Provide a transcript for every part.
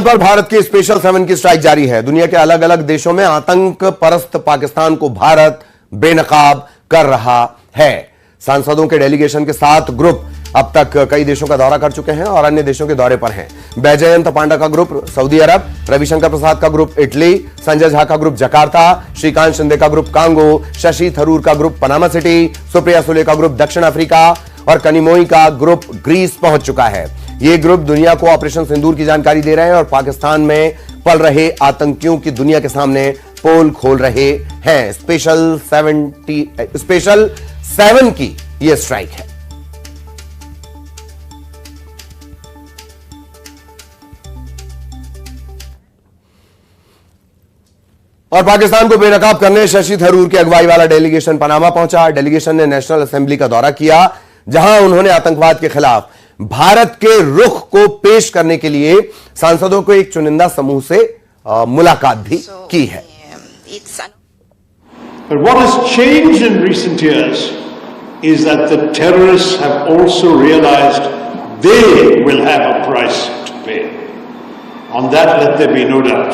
पर भारत की स्पेशल 7 की स्ट्राइक जारी है। दुनिया के अलग अलग देशों में आतंक परस्त पाकिस्तान को भारत बेनकाब कर रहा है। सांसदों के डेलीगेशन के 7 ग्रुप अब तक कई देशों का दौरा कर चुके हैं और अन्य देशों के दौरे पर हैं। बैजयंत पांडा का ग्रुप सऊदी अरब, रविशंकर प्रसाद का ग्रुप इटली, संजय झा का ग्रुप जकार्ता, श्रीकांत शिंदे का ग्रुप कांगो, शशि थरूर का group Panama city, Supriya Sule का ग्रुप दक्षिण अफ्रीका और कनिमोई का ग्रुप ग्रीस पहुंच चुका है। ये ग्रुप दुनिया को ऑपरेशन सिंदूर की जानकारी दे रहे हैं और पाकिस्तान में पल रहे आतंकियों की दुनिया के सामने पोल खोल रहे हैं। स्पेशल 7 की यह स्ट्राइक है। और पाकिस्तान को बेनकाब करने शशि थरूर की अगुवाई वाला डेलीगेशन पनामा पहुंचा। डेलीगेशन ने नेशनल असेंबली का दौरा किया, जहां उन्होंने आतंकवाद के खिलाफ भारत के रुख को पेश करने के लिए सांसदों को एक चुनिंदा समूह से मुलाकात भी की है। But what has changed in recent years is that the terrorists have also realized they will have a price to pay. On that, let there be no doubt.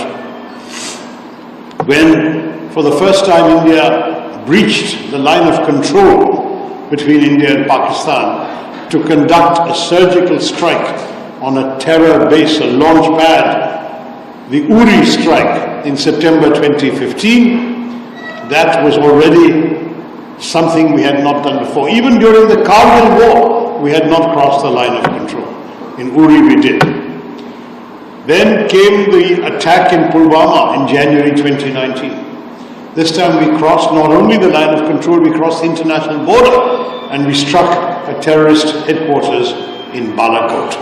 When, for the first time, India breached the line of control between India and Pakistan to conduct a surgical strike on a terror base, a launch pad, the Uri strike in September 2015, that was already something we had not done before. Even during the Kargil war, we had not crossed the line of control. In Uri we did. Then came the attack in Pulwama in January 2019. This time we crossed not only the line of control, we crossed the international border and we struck a terrorist headquarters in Balakot.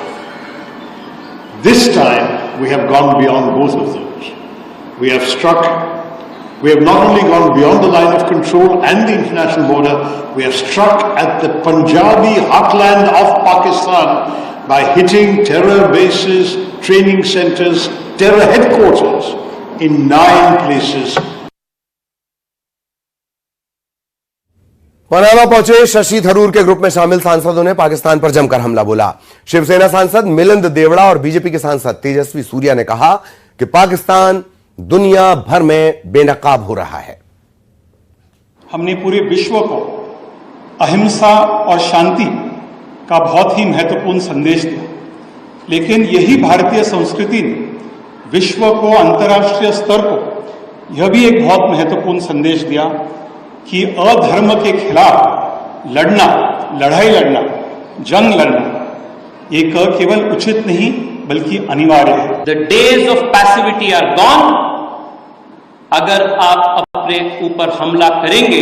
This time we have gone beyond both of those. We have not only gone beyond the line of control and the international border, we have struck at the Punjabi heartland of Pakistan by hitting terror bases, training centers, terror headquarters in 9 places. Panama पहुंचे शशि थरूर के group में शामिल सांसदों ने पाकिस्तान पर जमकर हमला बोला। शिवसेना सांसद मिलिंद देवड़ा और बीजेपी के सांसद तेजस्वी सूर्या ने कहा कि पाकिस्तान दुनिया भर में बेनकाब हो रहा है। हमने पूरे विश्व को अहिंसा और शांति का बहुत ही महत्वपूर्ण संदेश दिया, लेकिन यही भारतीय संस्कृति ने विश्व को, अंतर्राष्ट्रीय स्तर को यह भी एक बहुत महत्वपूर्ण संदेश दिया कि अधर्म के खिलाफ लड़ना, लड़ाई लड़ना, जंग लड़ना एक केवल उचित नहीं बल्कि अनिवार्य है। The days of passivity are gone। अगर आप अपने ऊपर हमला करेंगे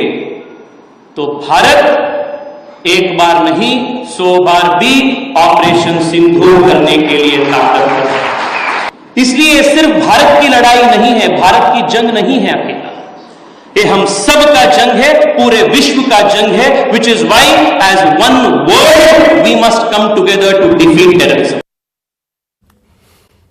तो भारत एक बार नहीं 100 बार भी ऑपरेशन सिंदूर करने के लिए ताकतवर है। इसलिए सिर्फ भारत की लड़ाई नहीं है, भारत की जंग नहीं है अकेला, ये हम सब का जंग है, पूरे विश्व का जंग है। Which is why as one world we must come together to defeat terrorism.